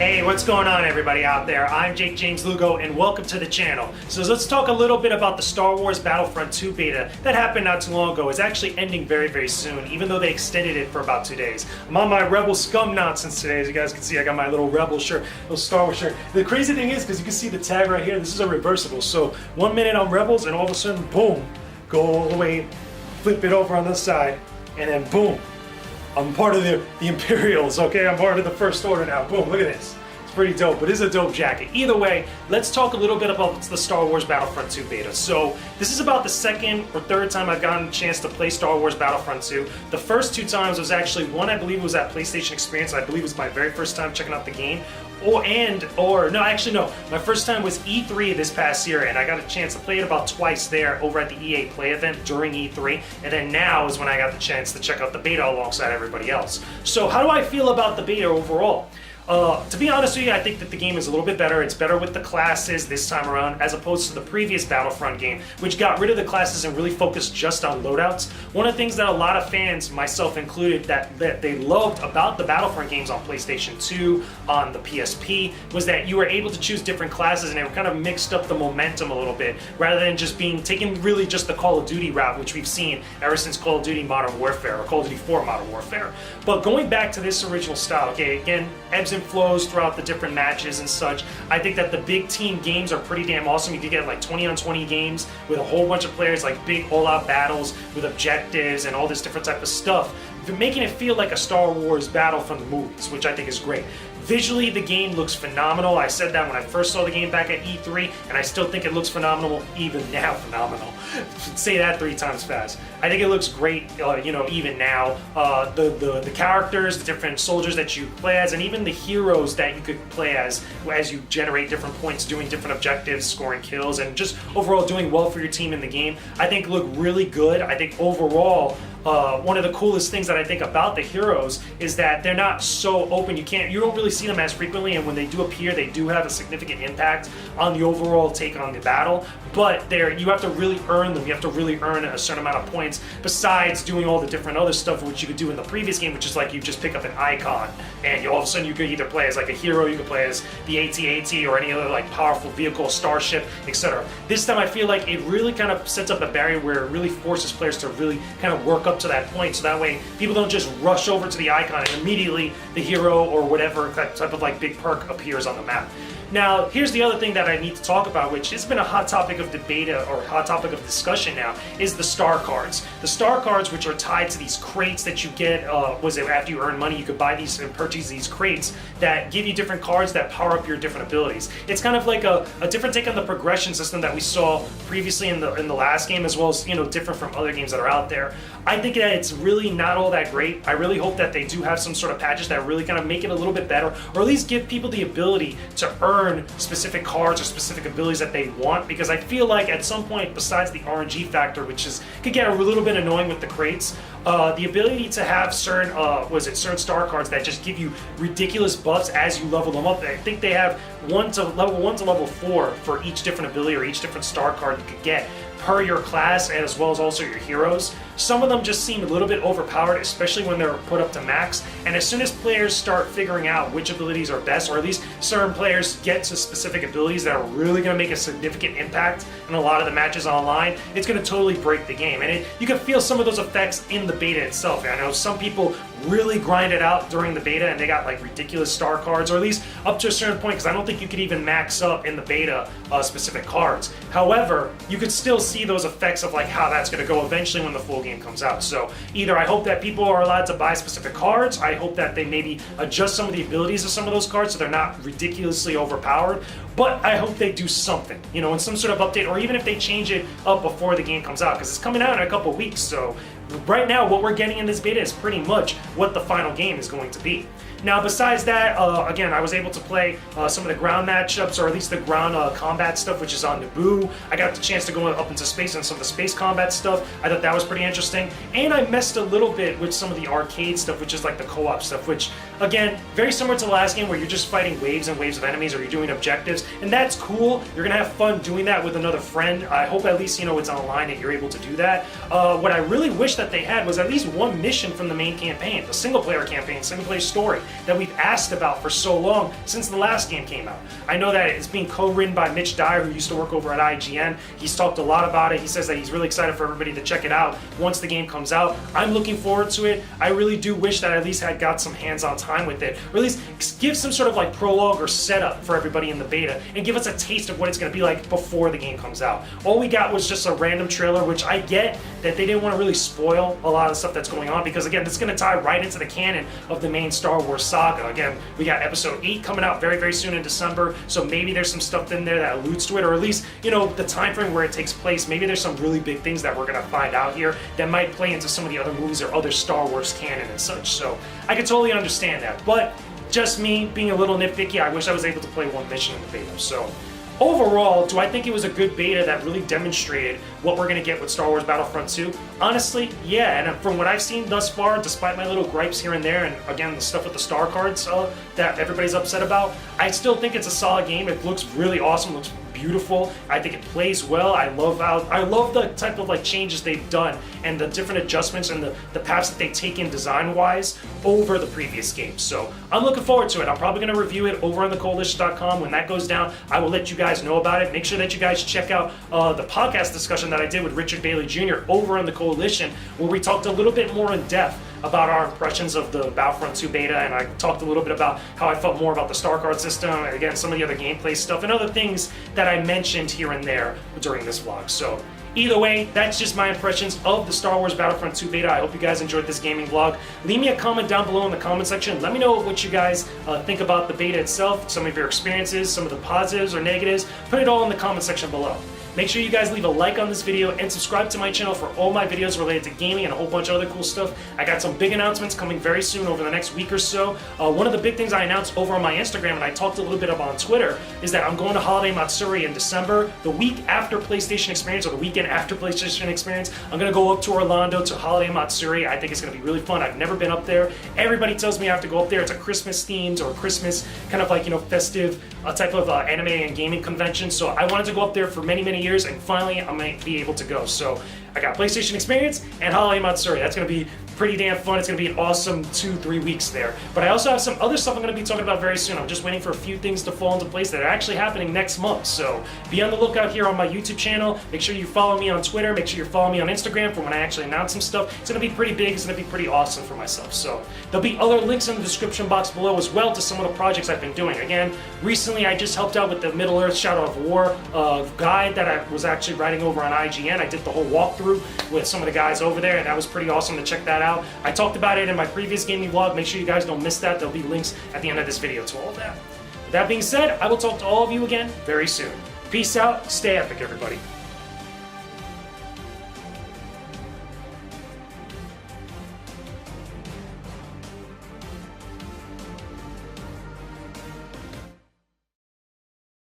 Hey, what's going on everybody out there? I'm Jakejames Lugo and welcome to the channel. So let's talk a little bit about the Star Wars Battlefront II beta that happened not too long ago. It's actually ending very soon, even though they extended it for about 2 days. I'm on my Rebel Scum nonsense today. As you guys can see, I got my little Rebel shirt, little Star Wars shirt. The crazy thing is, because you can see the tag right here, this is a reversible. So 1 minute I'm Rebels and all of a sudden, boom, go all the way, flip it over on the side, and then boom, I'm part of the Imperials, okay? I'm part of the First Order now. Boom, look at this. It's pretty dope, but it's a dope jacket. Either way, let's talk a little bit about the Star Wars Battlefront 2 beta. So, this is about the second or third time I've gotten a chance to play Star Wars Battlefront 2. The first 2 times was actually, one I believe was at PlayStation Experience. I believe it was my very first time checking out the game. My first time was E3 this past year, and I got a chance to play it about twice there over at the EA Play event during E3, and then now is when I got the chance to check out the beta alongside everybody else. So how do I feel about the beta overall? To be honest with you, I think that the game is a little bit better. It's better with the classes this time around as opposed to the previous Battlefront game, which got rid of the classes and really focused just on loadouts. One of the things that a lot of fans, myself included, that they loved about the Battlefront games on PlayStation 2, on the PSP, was that you were able to choose different classes and it kind of mixed up the momentum a little bit, rather than just taking really just the Call of Duty route, which we've seen ever since Call of Duty Modern Warfare, or Call of Duty 4 Modern Warfare. But going back to this original style, okay, again, ebbs and flows throughout the different matches and such. I think that the big team games are pretty damn awesome. You can get like 20 on 20 games with a whole bunch of players, like big all-out battles with objectives and all this different type of stuff, making it feel like a Star Wars battle from the movies, which I think is great. Visually, the game looks phenomenal. I said that when I first saw the game back at E3, and I still think it looks phenomenal, even now phenomenal. Say that 3 times fast. I think it looks great, even now. The characters, the different soldiers that you play as, and even the heroes that you could play as you generate different points, doing different objectives, scoring kills, and just overall doing well for your team in the game, I think look really good. I think overall, one of the coolest things that I think about the heroes is that they're not so open. You don't really see them as frequently, and when they do appear, they do have a significant impact on the overall take on the battle. But you have to really earn them. You have to really earn a certain amount of points, besides doing all the different other stuff which you could do in the previous game, which is like you just pick up an icon, and all of a sudden you could either play as like a hero, you could play as the AT-AT, or any other like powerful vehicle, starship, etc. This time I feel like it really kind of sets up a barrier where it really forces players to really kind of work up to that point, so that way people don't just rush over to the icon and immediately the hero or whatever type of like big perk appears on the map. Now, here's the other thing that I need to talk about, which has been a hot topic of debate or hot topic of discussion now, is the star cards. The star cards, which are tied to these crates that you get, after you earn money, you could buy these and purchase these crates that give you different cards that power up your different abilities. It's kind of like a different take on the progression system that we saw previously in the last game, as well as, different from other games that are out there. I think that it's really not all that great. I really hope that they do have some sort of patches that really kind of make it a little bit better, or at least give people the ability to earn specific cards or specific abilities that they want, because I feel like at some point, besides the RNG factor, which could get a little bit annoying with the crates, the ability to have certain star cards that just give you ridiculous buffs as you level them up. I think they have level 1 to level 4 for each different ability or each different star card you could get per your class, and as well as also your heroes. Some of them just seem a little bit overpowered, especially when they're put up to max. And as soon as players start figuring out which abilities are best, or at least certain players get to specific abilities that are really going to make a significant impact in a lot of the matches online, it's going to totally break the game. And you can feel some of those effects in the beta itself. I know some people really grind it out during the beta and they got like ridiculous star cards, or at least up to a certain point, because I don't think you could even max up in the beta specific cards. However, you could still see those effects of like how that's going to go eventually when the full game comes out. So either I hope that people are allowed to buy specific cards, I hope that they maybe adjust some of the abilities of some of those cards so they're not ridiculously overpowered, but I hope they do something, in some sort of update, or even if they change it up before the game comes out, because it's coming out in a couple weeks. So right now, what we're getting in this beta is pretty much what the final game is going to be. Now, besides that, again, I was able to play some of the ground matchups, or at least the ground combat stuff, which is on Naboo. I got the chance to go up into space and some of the space combat stuff. I thought that was pretty interesting. And I messed a little bit with some of the arcade stuff, which is like the co-op stuff, which, again, very similar to the last game where you're just fighting waves and waves of enemies, or you're doing objectives. And that's cool. You're going to have fun doing that with another friend. I hope at least, it's online and you're able to do that. What I really wish that they had was at least one mission from the main campaign, the single-player campaign, single-player story. that we've asked about for so long since the last game came out. I know that it's being co-written by Mitch Dyer, who used to work over at IGN. He's talked a lot about it. He says that he's really excited for everybody to check it out once the game comes out. I'm looking forward to it. I really do wish that I at least had got some hands-on time with it, or at least give some sort of like prologue or setup for everybody in the beta, and give us a taste of what it's going to be like before the game comes out. All we got was just a random trailer, which I get that they didn't want to really spoil a lot of the stuff that's going on, because again, it's going to tie right into the canon of the main Star Wars saga. Again, we got episode 8 coming out very, very soon in December, so maybe there's some stuff in there that alludes to it, or at least, you know, the time frame where it takes place. Maybe there's some really big things that we're going to find out here that might play into some of the other movies or other Star Wars canon and such, so I can totally understand that. But just me being a little nitpicky, I wish I was able to play one mission in the beta. So overall, do I think it was a good beta that really demonstrated what we're going to get with Star Wars Battlefront 2? Honestly, yeah, and from what I've seen thus far, despite my little gripes here and there, and again, the stuff with the star cards that everybody's upset about, I still think it's a solid game. It looks really awesome, looks beautiful. I think it plays well. I love the type of like changes they've done and the different adjustments and the paths that they take in design-wise over the previous games. So I'm looking forward to it. I'm probably going to review it over on thecoalition.com. When that goes down, I will let you guys know about it. Make sure that you guys check out the podcast discussion that I did with Richard Bailey Jr. over on the Coalition, where we talked a little bit more in depth about our impressions of the Battlefront 2 beta, and I talked a little bit about how I felt more about the star card system, and again, some of the other gameplay stuff, and other things that I mentioned here and there during this vlog. So either way, that's just my impressions of the Star Wars Battlefront 2 beta. I hope you guys enjoyed this gaming vlog. Leave me a comment down below in the comment section. Let me know what you guys think about the beta itself, some of your experiences, some of the positives or negatives. Put it all in the comment section below. Make sure you guys leave a like on this video and subscribe to my channel for all my videos related to gaming and a whole bunch of other cool stuff. I got some big announcements coming very soon over the next week or so. One of the big things I announced over on my Instagram, and I talked a little bit about on Twitter, is that I'm going to Holiday Matsuri in December, the week after PlayStation Experience, or the weekend after PlayStation Experience. I'm going to go up to Orlando to Holiday Matsuri. I think it's going to be really fun. I've never been up there. Everybody tells me I have to go up there. It's a Christmas themed or Christmas kind of like, you know, festive type of anime and gaming convention. So I wanted to go up there for many, many years, and finally I might be able to go. So I got PlayStation Experience and Holiday Matsuri. That's going to be pretty damn fun. It's going to be an awesome 2-3 weeks there. But I also have some other stuff I'm going to be talking about very soon. I'm just waiting for a few things to fall into place that are actually happening next month. So be on the lookout here on my YouTube channel. Make sure you follow me on Twitter. Make sure you follow me on Instagram for when I actually announce some stuff. It's going to be pretty big. It's going to be pretty awesome for myself. So there'll be other links in the description box below as well to some of the projects I've been doing. Again, recently I just helped out with the Middle-earth Shadow of War guide that I was actually writing over on IGN. I did the whole walkthrough with some of the guys over there, and that was pretty awesome to check that out. I talked about it in my previous gaming vlog. Make sure you guys don't miss that. There'll be links at the end of this video to all of that. With that being said, I will talk to all of you again very soon. Peace out. Stay epic, everybody.